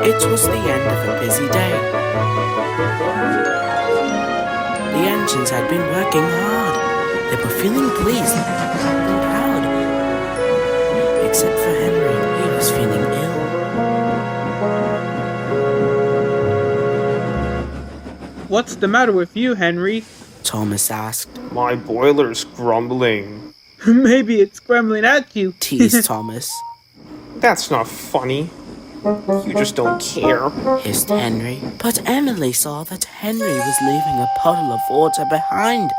It was the end of a busy day. The engines had been working hard. They were feeling pleased and proud. Except for Henry, he was feeling ill. What's the matter with you, Henry? Thomas asked. My boiler's grumbling. Maybe it's grumbling at you. Teased Thomas. That's not funny. You just don't care. Hissed Henry. But Emily saw that Henry was leaving a puddle of water behind.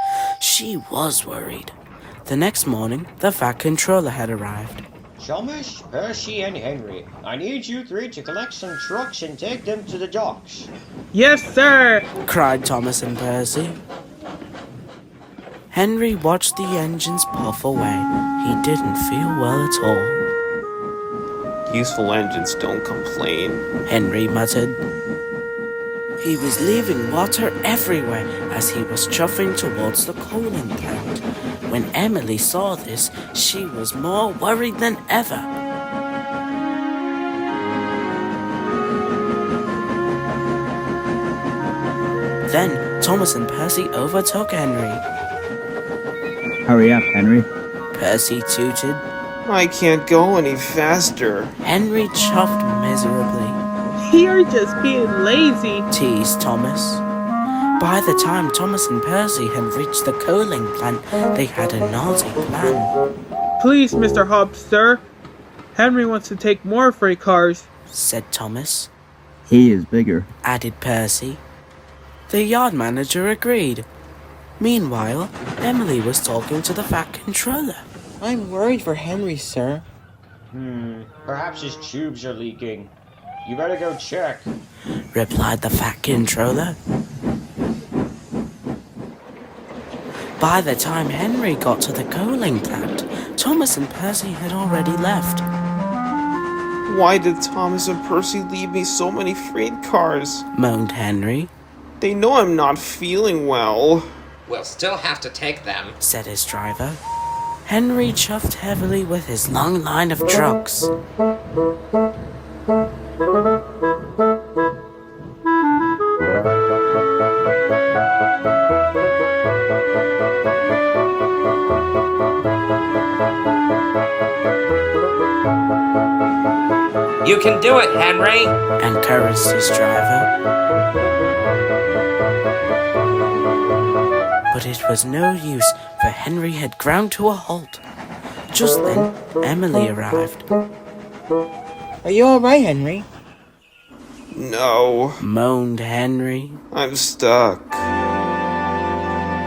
She was worried. The next morning, the Fat Controller had arrived. Thomas, Percy, and Henry, I need you three to collect some trucks and take them to the docks. Yes, sir! Cried Thomas and Percy. Henry watched the engines puff away. He didn't feel well at all. Useful engines don't complain. Henry muttered. He was leaving water everywhere as he was chuffing towards the coaling plant. When Emily saw this, she was more worried than ever. Then Thomas and Percy overtook Henry. Hurry up, Henry. Percy tooted. I can't go any faster. Henry chuffed miserably. You're just being lazy. Teased Thomas. By the time Thomas and Percy had reached the coaling plant, they had a naughty plan. Please, Mr. Hobbs, sir. Henry wants to take more freight cars, said Thomas. He is bigger, added Percy. The yard manager agreed. Meanwhile, Emily was talking to the Fat Controller. I'm worried for Henry, sir. Perhaps his tubes are leaking. You better go check. Replied the Fat Controller. By the time Henry got to the coaling plant, Thomas and Percy had already left. Why did Thomas and Percy leave me so many freight cars? Moaned Henry. They know I'm not feeling well. We'll still have to take them, said his driver. Henry chuffed heavily with his long line of trucks. You can do it, Henry! Encouraged his driver. But it was no use, for Henry had ground to a halt. Just then, Emily arrived. Are you alright, Henry? No. Moaned Henry. I'm stuck.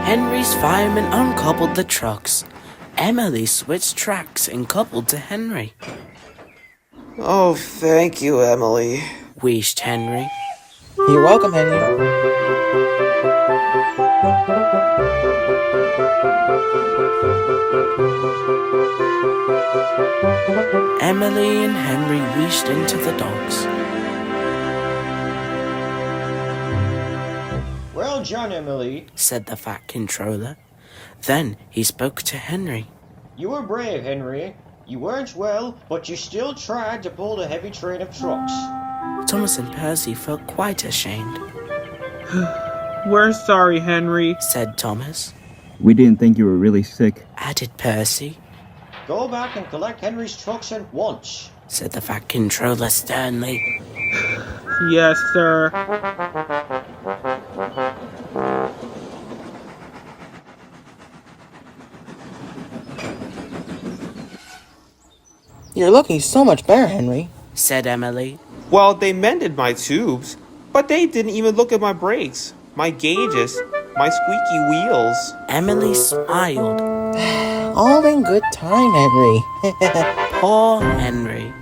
Henry's fireman uncoupled the trucks. Emily switched tracks and coupled to Henry. Oh, thank you, Emily. Wheezed Henry. You're welcome, Henry. Emily and Henry reached into the docks. Well done, Emily, said the Fat Controller. Then he spoke to Henry. You were brave, Henry. You weren't well, but you still tried to pull the heavy train of trucks. Thomas and Percy felt quite ashamed. We're sorry, Henry, said Thomas. We didn't think you were really sick, added Percy. Go back and collect Henry's trucks at once, said the Fat Controller sternly. Yes, sir. You're looking so much better, Henry, said Emily. Well, they mended my tubes, but they didn't even look at my brakes, my gauges, my squeaky wheels. Emily smiled. All in good time, Henry. Poor Henry.